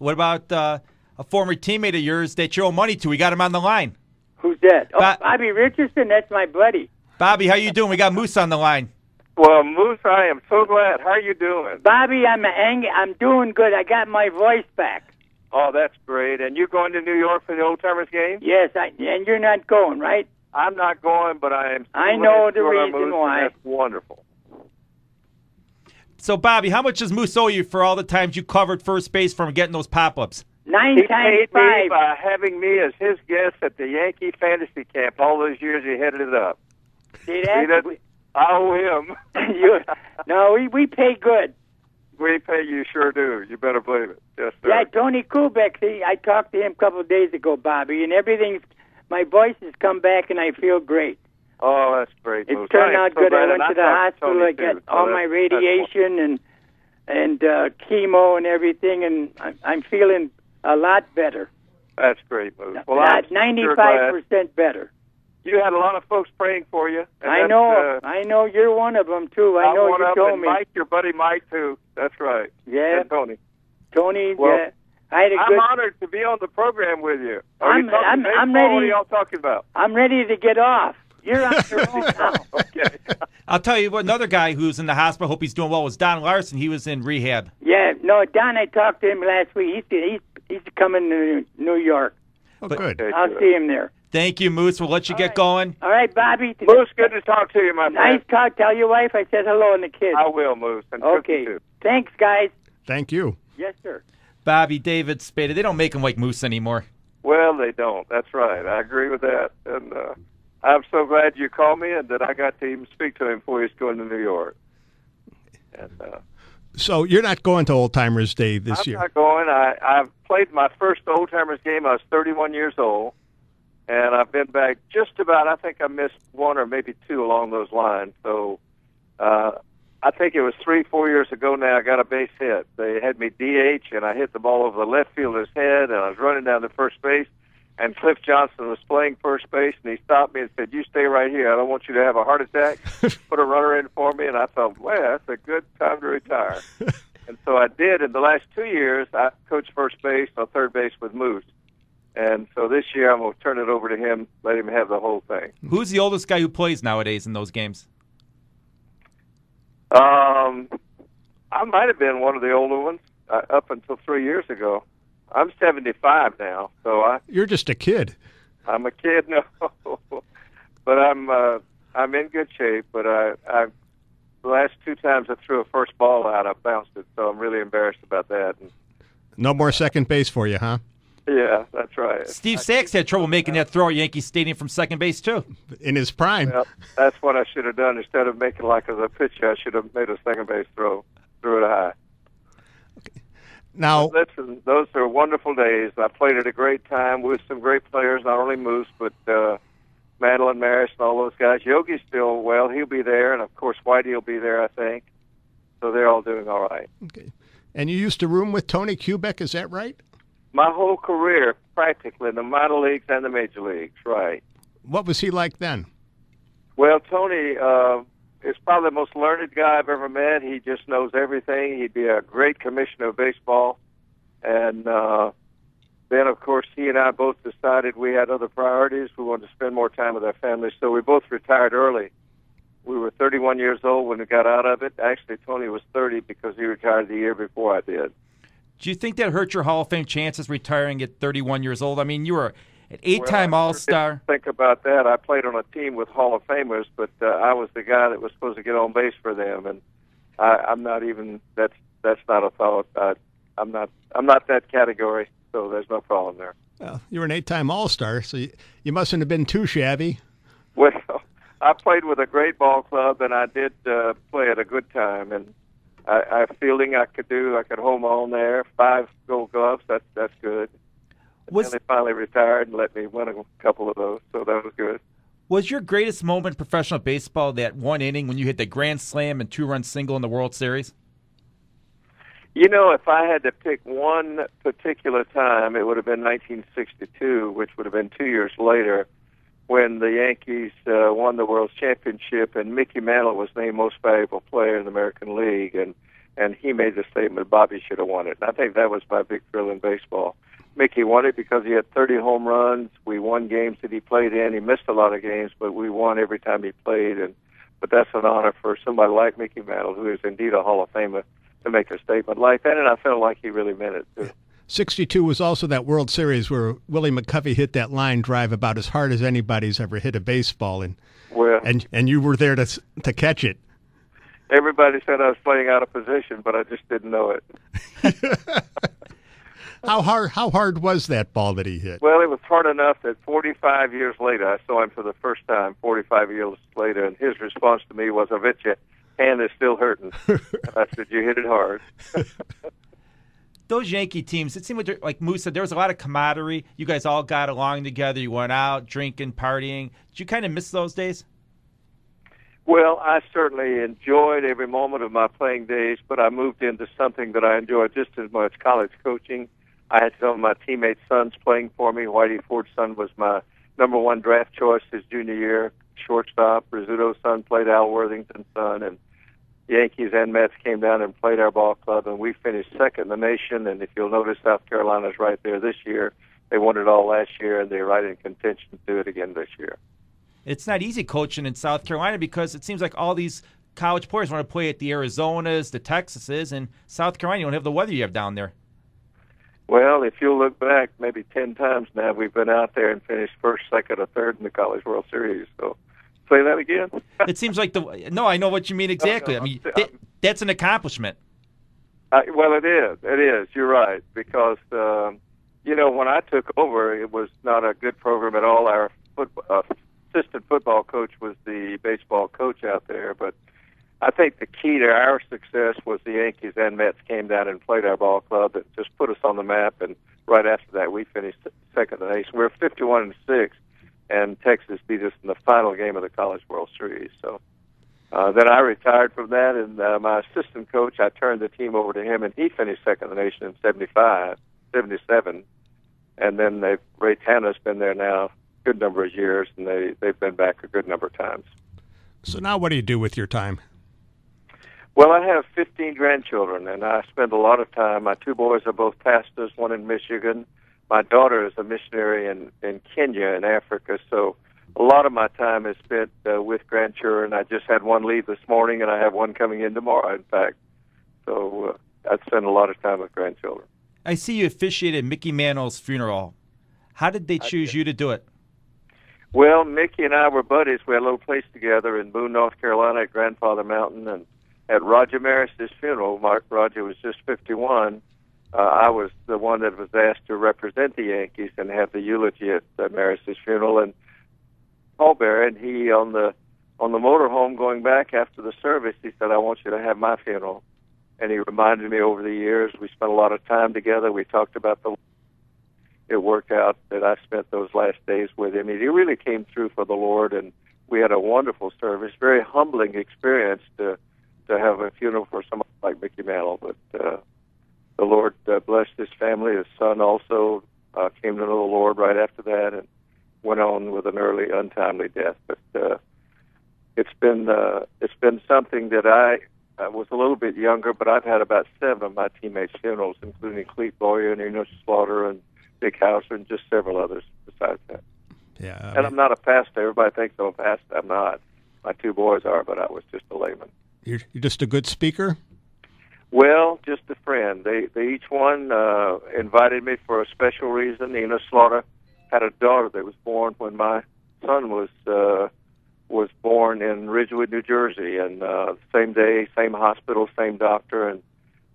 What about a former teammate of yours that you owe money to? We got him on the line. Who's that? Oh, Bobby Richardson. That's my buddy. Bobby, how you doing? We got Moose on the line. Well, Moose, I am so glad. How are you doing? Bobby, I'm doing good. I got my voice back. Oh, that's great. And you going to New York for the Old Timers game? Yes, and you're not going, right? I'm not going, but I am. I know the reason why. That's wonderful. So, Bobby, how much does Moose owe you for all the times you covered first base from getting those pop-ups? 9 he times paid 5. me by having me as his guest at the Yankee Fantasy Camp all those years he headed it up. See that? I owe him. No, we pay good. We pay, you sure do. You better believe it. Yes, sir. Yeah, Tony Kubek, see, I talked to him a couple of days ago, Bobby, and my voice has come back, and I feel great. Oh, that's great. It turned out good. I went to the hospital. I got all my radiation and chemo and everything, and I'm feeling a lot better. That's great, Moose. Well, I'm 95% better. You had a lot of folks praying for you. I know. I know you're one of them, too. I know you told me. Mike, your buddy Mike, too. That's right. Yeah. And Tony. Tony, well, yeah. I'm honored to be on the program with you. I'm ready. What are y'all talking about? I'm ready to get off. You're on your own now. Okay. I'll tell you what, another guy who's in the hospital, hope he's doing well, was Don Larsen. He was in rehab. Yeah, no, Don, I talked to him last week. He's coming to New York. Oh, good. I'll see him there. Thank you, Moose. We'll let you get going. All right, Bobby. Moose, good to talk to you, my friend. Nice talk. Tell your wife I said hello and the kids. I will, Moose. And okay. Thanks, guys. Thank you. Yes, sir. Bobby, David, Spada, they don't make them like Moose anymore. Well, they don't. That's right. I agree with that. And I'm so glad you called me and that I got to even speak to him before he's going to New York. And so you're not going to Old Timers Day this year? I'm not going. I've played my first Old Timers game. I was 31 years old. And I've been back just about, I think I missed one or maybe two along those lines. So I think it was 3-4 years ago now, I got a base hit. They had me DH, and I hit the ball over the left fielder's head, and I was running down to first base, and Cliff Johnson was playing first base, and he stopped me and said, "You stay right here. I don't want you to have a heart attack. Put a runner in for me." And I thought, well, that's a good time to retire. And so I did. In the last 2 years, I coached first base or third base with Moose. And so this year I'm going to turn it over to him, let him have the whole thing. Who's the oldest guy who plays nowadays in those games? I might have been one of the older ones up until 3 years ago. I'm 75 now, so You're just a kid. I'm a kid now, but I'm in good shape. But the last 2 times I threw a first ball out, I bounced it, so I'm really embarrassed about that. No more second base for you, huh? Yeah, that's right. Steve Sachs had trouble making that throw at Yankee Stadium from second base, too. In his prime. Well, that's what I should have done. Instead of making like as a pitcher, I should have made a second base throw. Threw it high. Okay. Now, listen, those are wonderful days. I played at a great time with some great players, not only Moose, but Mantle and Maris and all those guys. Yogi's still, well, he'll be there, and of course Whitey will be there, I think. So they're all doing all right. Okay. And you used to room with Tony Kubek, is that right? My whole career, practically, in the minor leagues and the major leagues, right. What was he like then? Well, Tony is probably the most learned guy I've ever met. He just knows everything. He'd be a great commissioner of baseball. And then, of course, he and I both decided we had other priorities. We wanted to spend more time with our families, so we both retired early. We were 31 years old when we got out of it. Actually, Tony was 30 because he retired the year before I did. Do you think that hurt your Hall of Fame chances retiring at 31 years old? I mean, you were an 8-time All-Star. Think about that. I played on a team with Hall of Famers, but I was the guy that was supposed to get on base for them, and I'm not even. That's not a thought. I'm not that category, so there's no problem there. Well, you were an 8-time All-Star, so you mustn't have been too shabby. Well, I played with a great ball club, and I did play at a good time, and I fielding I could hold my own there. 5 Gold Gloves, that's good. And they finally retired and let me win a couple of those, so that was good. Was your greatest moment in professional baseball that one inning when you hit the grand slam and 2-run single in the World Series? You know, if I had to pick one particular time, it would have been 1962, which would have been 2 years later, when the Yankees won the World Championship, and Mickey Mantle was named Most Valuable Player in the American League. And and he made the statement Bobby should have won it. And I think that was my big thrill in baseball. Mickey won it because he had 30 home runs. We won games that he played in. He missed a lot of games, but we won every time he played. But that's an honor for somebody like Mickey Mantle, who is indeed a Hall of Famer, to make a statement like that, and I felt like he really meant it, too. 62 was also that World Series where Willie McCovey hit that line drive about as hard as anybody's ever hit a baseball, and you were there to catch it. Everybody said I was playing out of position, but I just didn't know it. How hard was that ball that he hit? Well, it was hard enough that 45 years later, I saw him for the first time, 45 years later, and his response to me was, "I bet your hand is still hurting." And I said, "You hit it hard." Those Yankee teams, it seemed like Moose said, there was a lot of camaraderie. You guys all got along together. You went out, drinking, partying. Did you kind of miss those days? Well, I certainly enjoyed every moment of my playing days, but I moved into something that I enjoyed just as much, college coaching. I had some of my teammates' sons playing for me. Whitey Ford's son was my #1 draft choice his junior year. Shortstop, Rizzuto's son played Al Worthington's son, and Yankees and Mets came down and played our ball club, and we finished second in the nation. And if you'll notice, South Carolina's right there this year. They won it all last year, and they're right in contention to do it again this year. It's not easy coaching in South Carolina because it seems like all these college players want to play at the Arizonas, the Texases, and South Carolina, you don't have the weather you have down there. Well, if you'll look back, maybe 10 times now, we've been out there and finished first, second, or third in the College World Series. So, say that again. It seems like no, I know what you mean exactly. I mean, that's an accomplishment. Well, it is. It is. You're right. Because, when I took over, it was not a good program at all. Our assistant football coach was the baseball coach out there, but I think the key to our success was the Yankees and Mets came down and played our ball club and just put us on the map. And right after that, we finished second in the nation. We're 51-6, and Texas beat us in the final game of the College World Series. So then I retired from that, and my assistant coach, I turned the team over to him, and he finished second in the nation in 77. And then Ray Tanner's been there now a good number of years, and they've been back a good number of times. So now what do you do with your time? Well, I have 15 grandchildren, and I spend a lot of time. My 2 boys are both pastors, one in Michigan. My daughter is a missionary in Kenya in Africa, so a lot of my time is spent with grandchildren. I just had one leave this morning, and I have one coming in tomorrow, in fact. So I spend a lot of time with grandchildren. I see you officiated Mickey Mantle's funeral. How did they choose you to do it? Well, Mickey and I were buddies. We had a little place together in Boone, North Carolina at Grandfather Mountain, and at Roger Maris's funeral, Roger was just 51, I was the one that was asked to represent the Yankees and have the eulogy at Maris's funeral. And Paul Barrett, he on the motorhome going back after the service, he said, "I want you to have my funeral." And he reminded me over the years, we spent a lot of time together. We talked about it worked out that I spent those last days with him. He really came through for the Lord, and we had a wonderful service, very humbling experience to have a funeral for someone like Mickey Mantle. But the Lord blessed his family. His son also came to know the Lord right after that and went on with an early, untimely death. But it's been something that I was a little bit younger, but I've had about 7 of my teammates' funerals, including Clete Boyer and Enos Slaughter and Dick Hauser and just several others besides that. Yeah, and I'm not a pastor. Everybody thinks I'm a pastor. I'm not. My 2 boys are, but I was just a layman. You're just a good speaker? Well, just a friend. They each one invited me for a special reason. Enos Slaughter had a daughter that was born when my son was born in Ridgewood, New Jersey, and same day, same hospital, same doctor,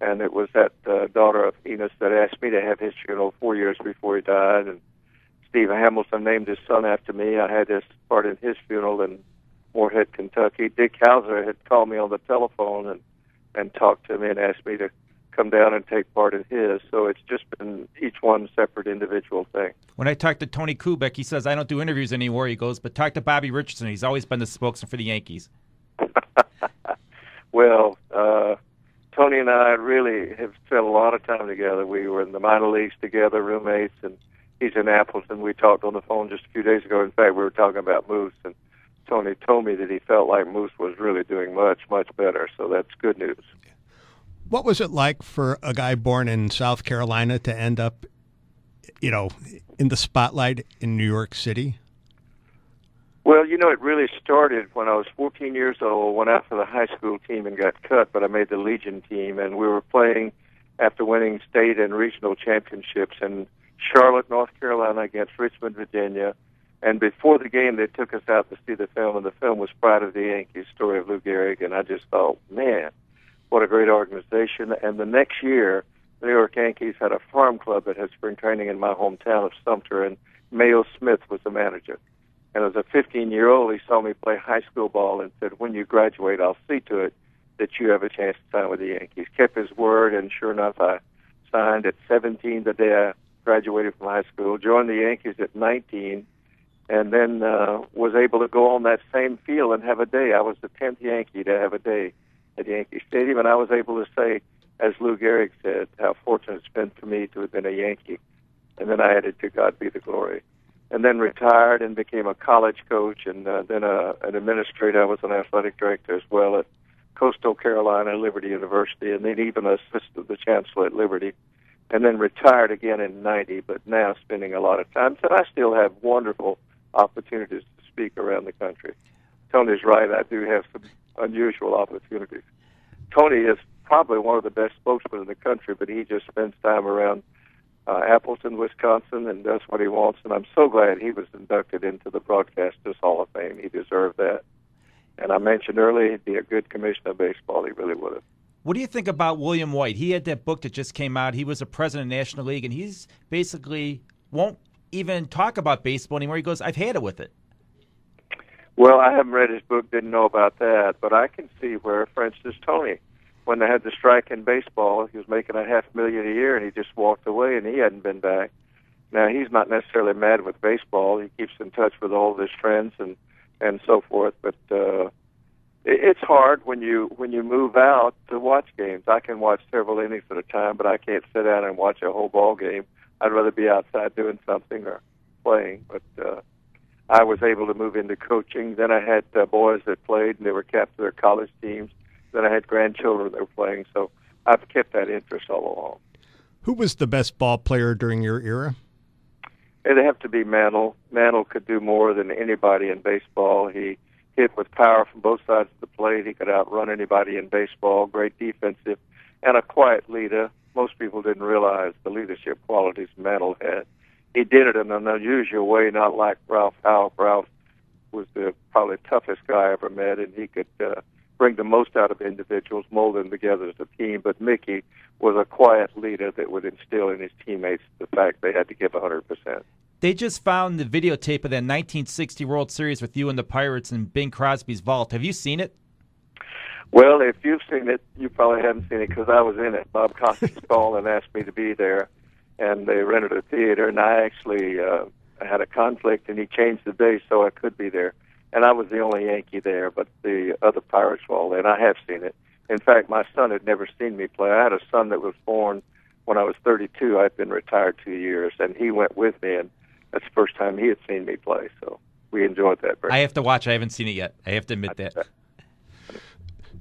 and it was that daughter of Enos that asked me to have his funeral 4 years before he died. And Steve Hamilton named his son after me. I had this part in his funeral in Moorhead, Kentucky. Dick Hauser had called me on the telephone and talked to me and asked me to come down and take part in his. So it's just been each one separate individual thing. When I talked to Tony Kubek, he says, "I don't do interviews anymore." He goes, "But talk to Bobby Richardson. He's always been the spokesman for the Yankees." Well, Tony and I really have spent a lot of time together. We were in the minor leagues together, roommates, and he's in Appleton. We talked on the phone just a few days ago. In fact, we were talking about Moose, and Tony told me that he felt like Moose was really doing much, much better, so that's good news. What was it like for a guy born in South Carolina to end up, in the spotlight in New York City? Well, it really started when I was 14 years old, went out for the high school team and got cut, but I made the Legion team, and we were playing after winning state and regional championships in Charlotte, North Carolina against Richmond, Virginia. And before the game, they took us out to see the film, and the film was Pride of the Yankees, story of Lou Gehrig, and I just thought, man, what a great organization. And the next year, the New York Yankees had a farm club that had spring training in my hometown of Sumter, and Mayo Smith was the manager. And as a 15-year-old, he saw me play high school ball and said, when you graduate, I'll see to it that you have a chance to sign with the Yankees. Kept his word, and sure enough, I signed at 17 the day I graduated from high school, joined the Yankees at 19, and then was able to go on that same field and have a day. I was the 10th Yankee to have a day at Yankee Stadium, and I was able to say, as Lou Gehrig said, how fortunate it's been for me to have been a Yankee. And then I added, to God be the glory. And then retired and became a college coach, and then an administrator. I was an athletic director as well at Coastal Carolina, Liberty University, and then even assisted the chancellor at Liberty. And then retired again in 90, but now spending a lot of time. So I still have wonderful opportunities to speak around the country. Tony's right, I do have some unusual opportunities. Tony is probably one of the best spokesmen in the country, but he just spends time around Appleton, Wisconsin, and does what he wants, and I'm so glad he was inducted into the Broadcasters Hall of Fame. He deserved that. And I mentioned earlier he'd be a good commissioner of baseball. He really would have. What do you think about William White? He had that book that just came out. He was a president of the National League, and he's basically won't even talk about baseball anymore. He goes, I've had it with it. Well, I haven't read his book, didn't know about that, but I can see where, for instance, Tony, when they had the strike in baseball, he was making $500,000 a year, and he just walked away, and he hadn't been back. Now, he's not necessarily mad with baseball. He keeps in touch with all of his friends and so forth, but it's hard when you move out to watch games. I can watch several innings at a time, but I can't sit down and watch a whole ball game. I'd rather be outside doing something or playing, but I was able to move into coaching. Then I had boys that played, and they were captains of their college teams. Then I had grandchildren that were playing, so I've kept that interest all along. Who was the best ball player during your era? It'd have to be Mantle. Mantle could do more than anybody in baseball. He hit with power from both sides of the plate. He could outrun anybody in baseball. Great defensive, and a quiet leader. Most people didn't realize the leadership qualities Mantle had. He did it in an unusual way, not like Ralph Howe. Ralph was the probably toughest guy I ever met, and he could bring the most out of individuals, mold them together as a team. But Mickey was a quiet leader that would instill in his teammates the fact they had to give 100%. They just found the videotape of that 1960 World Series with you and the Pirates in Bing Crosby's vault. Have you seen it? Well, if you've seen it, you probably haven't seen it because I was in it. Bob Costas called and asked me to be there, and they rented a theater, and I actually had a conflict, and he changed the day so I could be there. And I was the only Yankee there, but the other Pirates were all there, and I have seen it. In fact, my son had never seen me play. I had a son that was born when I was 32. I'd been retired 2 years, and he went with me, and that's the first time he had seen me play, so we enjoyed that. I have to watch. I haven't seen it yet. I have to admit that.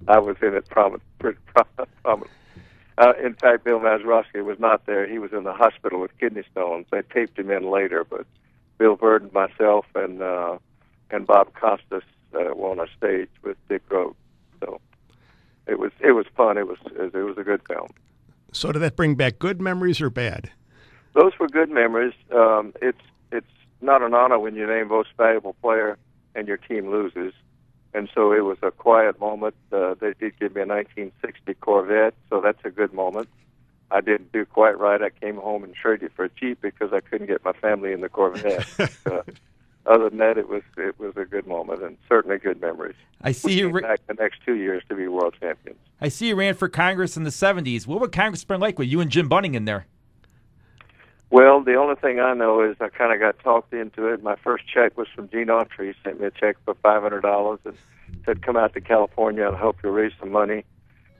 I was in it prominent. In fact, Bill Mazeroski was not there. He was in the hospital with kidney stones. They taped him in later, but Bill Bird, myself, and Bob Costas were on a stage with Dick Grote. So it was fun. It was a good film. So did that bring back good memories or bad? Those were good memories. It's not an honor when you name most valuable player and your team loses. And so it was a quiet moment. They did give me a 1960 Corvette, so that's a good moment. I didn't do quite right. I came home and traded it for a Jeep because I couldn't get my family in the Corvette. Other than that, it was a good moment and certainly good memories. I see you back the next 2 years to be world champions. I see you ran for Congress in the 70s. What would Congress been like with you and Jim Bunning in there? Well, the only thing I know is I kind of got talked into it. My first check was from Gene Autry. He sent me a check for $500 and said, come out to California and help you raise some money.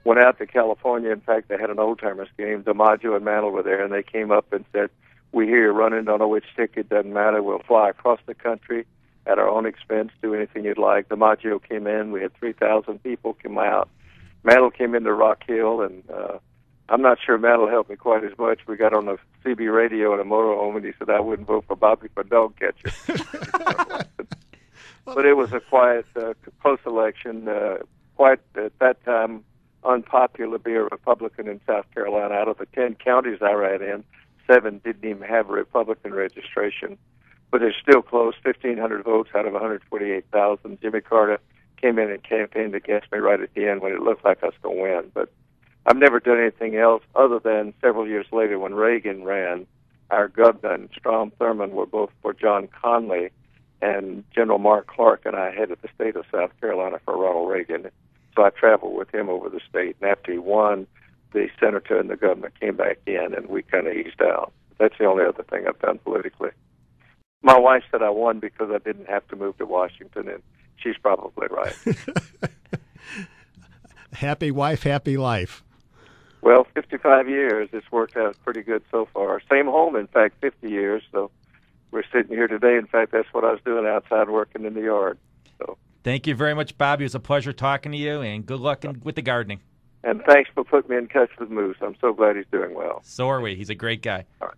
Went out to California. In fact, they had an old-timers game. DiMaggio and Mantle were there, and they came up and said, we hear you're running, don't know which ticket, doesn't matter. We'll fly across the country at our own expense, do anything you'd like. DiMaggio came in. We had 3,000 people come out. Mantle came into Rock Hill, and I'm not sure Mantle helped me quite as much. We got on the CB radio in a motorhome, and he said I wouldn't vote for Bobby for dog catcher. But it was a quiet, close election. Quite at that time unpopular to be a Republican in South Carolina. Out of the 10 counties I ran in, 7 didn't even have a Republican registration. But it's still close, 1,500 votes out of 128,000. Jimmy Carter came in and campaigned against me right at the end when it looked like I was going to win. But I've never done anything else other than several years later when Reagan ran, our governor and Strom Thurmond were both for John Conley, and General Mark Clark and I headed the state of South Carolina for Ronald Reagan. So I traveled with him over the state, and after he won, the senator and the governor came back in, and we kind of eased out. That's the only other thing I've done politically. My wife said I won because I didn't have to move to Washington, and she's probably right. Happy wife, happy life. Well, 55 years. It's worked out pretty good so far. Same home, in fact, 50 years. So we're sitting here today. In fact, that's what I was doing outside working in the yard. So thank you very much, Bobby. It was a pleasure talking to you, and good luck with the gardening. And thanks for putting me in touch with Moose. I'm so glad he's doing well. So are we. He's a great guy. All right.